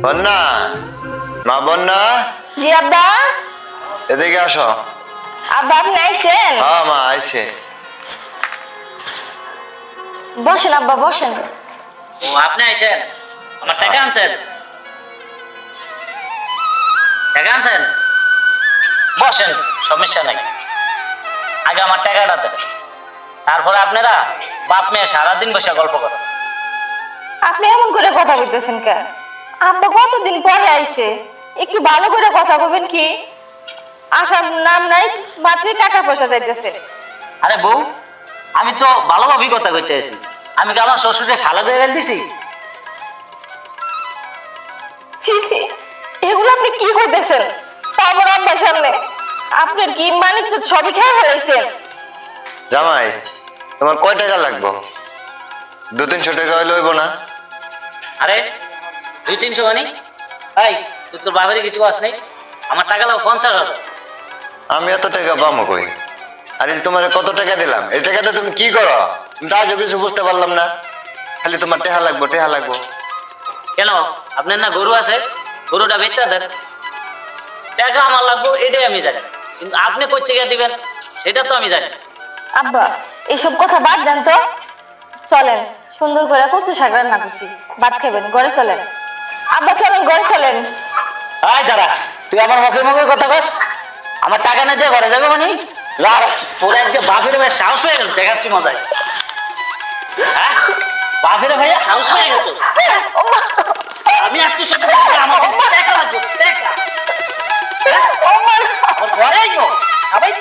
বন্যা মা বন্যা জি আব্বা এদিকে আসো আব্বা আপনি আইছেন হ্যাঁ মা আইছে বসেন আব্বা বসেন ও আপনি আইছেন আমার টাকা আনছেন বসেন সমস্যা নাই আগে আমার টাকাটা দেন তারপরে আপনারা বাপ মেয়ে সারাদিন বসে গল্প করেন আপনি এমন করে কথা বলতেছেন কেন আব্বা কতদিন পরে আইছে একটু ভালো করে কথা বলবেন কি আসার নাম নাই মাত্র টাকা পয়সা চাইতেছে আরে বউ আমি তো ভালোভাবেই কথা কইতে আছি আমি কি আমার শ্বশুরকে শালা দিয়ে গেল দিছি ছি ছি এগুলো আপনি কি করতেছেন তারপর আব্বার সামনে আপনার কি মানে তো সবই খেয়ে ফেলাইছেন জামাই তোমার কয় টাকা লাগবে 200-300 টাকা হইলে হইব না আরে 200-300 মানে ভাই তুই তোর বাবারই কিছু আস নাই আমার টাকা লাও 50,000 আমি এত টাকা পাবো কই আরে তোমার কত টাকা দিলাম এই টাকাটা তুমি কি করো তুমি তো আজও কিছু বুঝতে পারলাম না খালি তোমার টেহা লাগবো কেন আপনার না গরু আছে গরুটা বেচা দেন টাকা আমার লাগবো এটাই আমি জানি কিন্তু আপনি কই থেকে দিবেন সেটা তো আমি জানি আব্বা এইসব কথা বাদ দেন তো চলেন সুন্দর করে কচু শাক রান্না করছি ভাত খাবেন ঘরে চলেন আব্বা চলেন ঘরে চলেন আয় দাঁড়া তুই আমার মুখে মুখে কথা কস আমার টাকা না দিয়ে ঘরে যাবে মানে তোর একদিকে বাপের ভাই সাহস হয়ে গেছে দেখাচ্ছি মজায় হ্যাঁ বাপের ভাই সাহস হয়ে গেছে আমি একটু সব আমার টাকা লাগবে টাকা ঘরে সবাই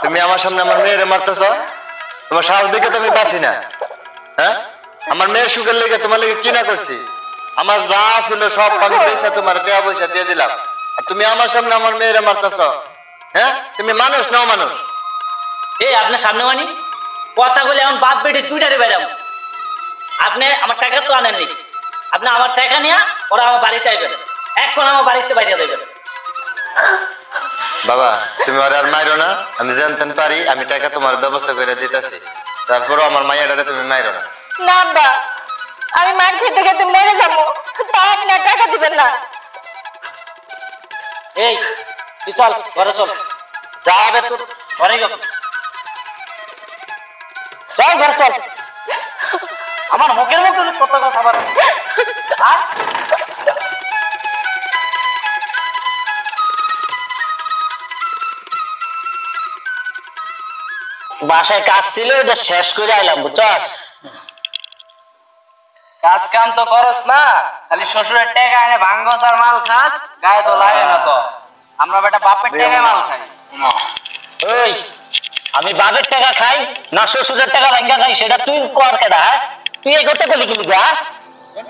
তুমি আমার সামনে আমার মেয়েরে মারতেছ তোমার সাহস দেখে তো আমি বাঁচি না হ্যাঁ আমার মেয়ের সুখের লেগে তোমার লেগে কি না করছি আমার যা ছিল সব আমি পয়সা তোমার টাকা পয়সা দিয়ে দিলাম আর তুমি আমার সামনে আমার মেয়েরে মারতেছ হ্যাঁ তুমি মানুষ নাও মানুষ এই আপনার সামনে মানে কথা বলে এমন বাপ বেটে দুইটারে বাইরাম আপনি আমার টাকা তো আনেননি আপনি আমার টাকা নিয়ে ওরা আমার বাড়িতে আইবেন এখন আমার বাড়িতে বাইরে দেবেন বাবা তুমি আর মাইরো না আমি জানতেন পারি আমি টাকা তোমার ব্যবস্থা করে দিতেছি তারপরও আমার মাইয়াটারে তুমি মাইরো না না আব্বা আমি মার খেতে খেতে মরে যাবো তা আপনি আর টাকা দিবেন না এই তুই চল ঘরে চল যা হবে তোর ঘরে গেল চল ঘরে চল আমার মুখের মতো কত কথা বলে বাসায় কাজ ছিল এটা শেষ করে আইলাম বুঝছস কাজ কাম তো করস না খালি শ্বশুরের টাকা এনে ভাঙ্গস আর মাল খাস গায়ে তো লাগে না তো আমরা বেটা বাপের টাকায় মাল খাই ওই আমি বাপের টাকা খাই না শ্বশুরের টাকা ভাঙ্গা খাই সেটা তুই কর কেডা তুই এই করতে গেলি কি লিগা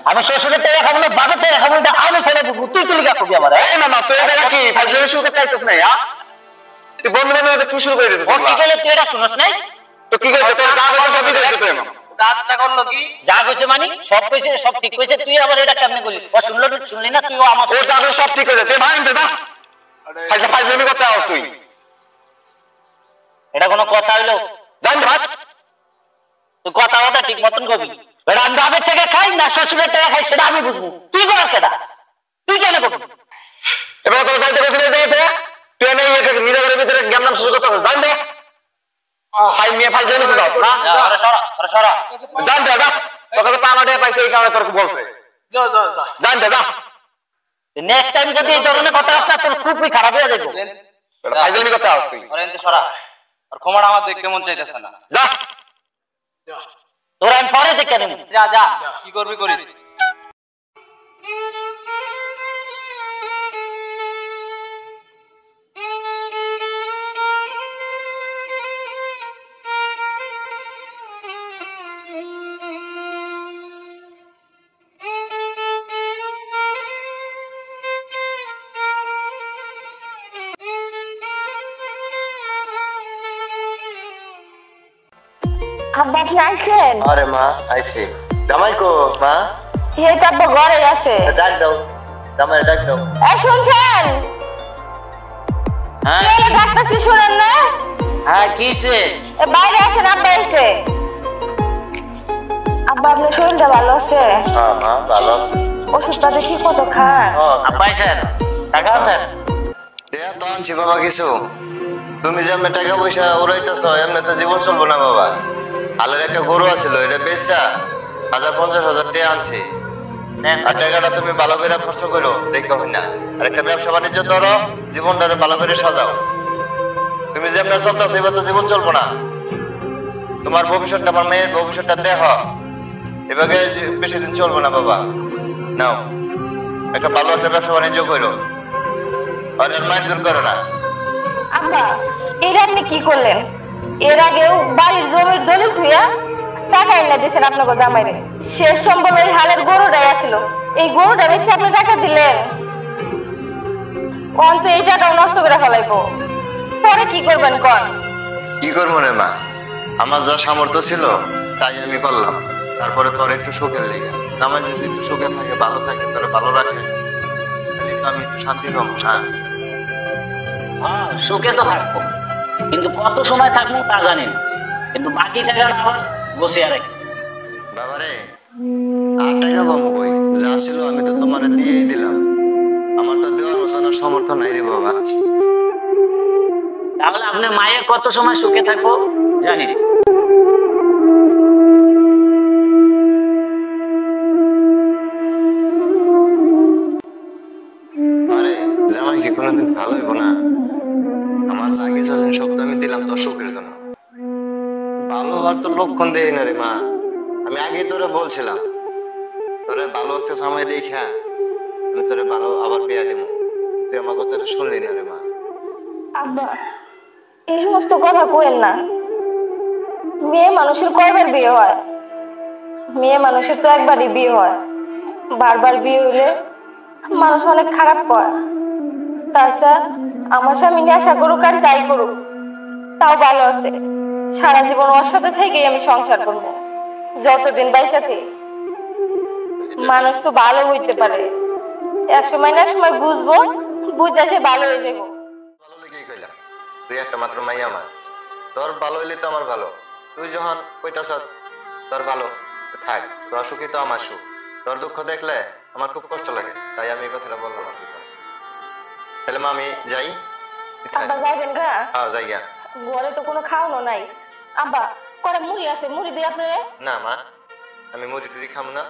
আমি শ্বশুরের টাকা খাবো না বাপের টাকা খাবো এটা আমি ছেড়ে দেবো তুই কি লিগা করবি আমার এই মামা তুই এটা কি ফাজলামি শুরু করতে আইছিস না হ্যাঁ তুই বন্ধু বান্ধব কি শুরু করে দিছিস ও কি কইলে তুই এটা শুনছ নাই তো কি কইছিস তোর গা গা সব দিতে তুই কাজটা করলো কি যা কইছে মানে সব কইছে সব ঠিক কইছে তুই আবার এটা কেমনে বলি ও শুনলি না তুইও আমার ও দাদা সব ঠিক হয়েছে তুই ভাঙতে দা ফাজলামি করতে আস তুই এটা কোনো কথা হইলো জান ভাত তুই কথা ঠিক মতন করবি এটা আমি বাপের টাকা খাই না শ্বশুরের টাকা খাই সেটা আমি বুঝবো তুই কর কেডা তুই কেন করবি এবার তো যাইতে গেছিস যাইতে তুই আমি নিজের ভিতরে জ্ঞান শুরু করতে জান দে ভাই মেয়ে ফাজলামি শুরু করছ না আরে সরা জান দে দা তোকে তো পামাটে পাইছে এই কারণে তোর বলছে যা জান দে দা নেক্সট টাইম যদি এই ধরনের কথা আসে না তোর খুবই খারাপ হয়ে যাবে ফাজলামি করতে আস তুই ওরে এনতে সরা আর ক্ষমাটা আমার দেখতে মন চাইতেছে না যা তোর আমি পরে দেখে নেব যা কি করবি করিস আব্বা আপনি আইছেন আরে মা আইছি জামাই কো মা? এই তো আব্বা ঘরে আছে। ডাক দাও, জামাই ডাক দাও। শুনছেন? হ্যাঁ কে ডাকতেছি শুনেন না? হ্যাঁ কিসে? বাইরে আসেন, আব্বা এসে। আব্বা আপনার শরীরটা ভালো আছে? হ্যাঁ মা ভালো আছে। ওষুধপাতি ঠিক মতো খান? আব্বা আইছেন? টাকা আছেন? দেয়া তো আনছি বাবা কিছু। তুমি যে আমি টাকা পয়সা উড়াইতেছ এমনি তো জীবন চলবো না বাবা। হালের একটা গরু আছিল, এটা বেচা 50,000 টাকা আনছি। আর টাকাটা তুমি ভালো করে খরচ করো, দেখো হয় না। আর একটা ব্যবসা বাণিজ্য ধরো, জীবনটারে ভালো করে সাজাও। তুমি যেমন চলতেছো এবার তো জীবন চলবো না। তোমার ভবিষ্যৎটা, আমার মেয়ের ভবিষ্যৎটা দেহ, এভাবে বেশি দিন চলবো না বাবা। নাও একটা ভালো একটা ব্যবসা বাণিজ্য করো, আর মাইন্ড দূর করো না। আব্বা এটা আপনি কি করলেন? এর আগেও বাড়ির জমির দলিল থুইয়া টাকা এনে দিয়েছেন আপনাকে জামাইরে। শেষ সম্বল ওই হালের গরুটাই আসছিল, এই গরুটা বেচে আপনি টাকা দিলেন। অন্ত এই টাকাও নষ্ট করে ফেলাইবো, পরে কি করবেন কন? কি করবো রে মা, আমার যা সামর্থ্য ছিল তাই আমি করলাম। তারপরে তোর একটু সুখের লেগে, জামাই যদি একটু সুখে থাকে, ভালো থাকে, তোর ভালো রাখে, তাহলে তো আমি একটু শান্তি পাবো। হ্যাঁ হ্যাঁ সুখে তো থাকবো, কিন্তু কত সময় থাকবো তা জানি না। কিন্তু বাকি টাকা আবার বসে রাখি। বাবারে, আর টাকা পাবো কই? যা ছিল আমি তো তোমার দিয়েই দিলাম। আমার তো দেওয়ার মতন আর সামর্থ্য নাই রে বাবা। তাহলে আপনার মায়ের কত সময় সুখে থাকবো জানি না। আরে জামাই কি কোনোদিন ভালো হইব না? আমার যা কিছু আছে সব তো আমি দিলাম তোর সুখের জন্য। ভালো হওয়ার তো লক্ষণ দেই না রে মা। আমি আগেই তোরে বলছিলাম, তোরে ভালো একটা জামাই দেখা আমি তোরে ভালো আবার বিয়া দেবো। তুই আমার কথাটা শুনলি না রে মা। আব্বা এই সমস্ত কথা কইেন না। মেয়ে মানুষের কয়বার বিয়ে হয়? মেয়ে মানুষের তো একবারই বিয়ে হয়। বারবার বিয়ে হইলে মানুষ অনেক খারাপ করে। তাছাড়া আমার স্বামী নেশা করুক আর যাই করুক, তাও ভালো আছে। সারা জীবন ওর সাথে থেকেই আমি সংসার করবো, যতদিন বাইসা থাকি। মানুষ তো ভালো হইতে পারে, এক সময় না এক সময় বুঝবো, বুঝা সে ভালো হয়ে যাবো। ভালো লেগেই কইলাম, তুই একটা মাত্র মাই আমার। তোর ভালো হইলে তো আমার ভালো। তুই যখন কইতাছ তোর ভালো, থাক। তোর সুখই তো আমার সুখ। তোর দুঃখ দেখলে আমার খুব কষ্ট লাগে, তাই আমি এই কথাটা বললাম আর কি। তাহলে মা আমি যাই। আব্বা যাইবেন গা? হ্যাঁ যাই গা। ঘরে তো কোনো খাওয়ানো নাই। আব্বা করে মুড়ি আছে, মুড়ি দিয়ে আপনারে। না মা, আমি মুড়ি টুড়ি খাবো না।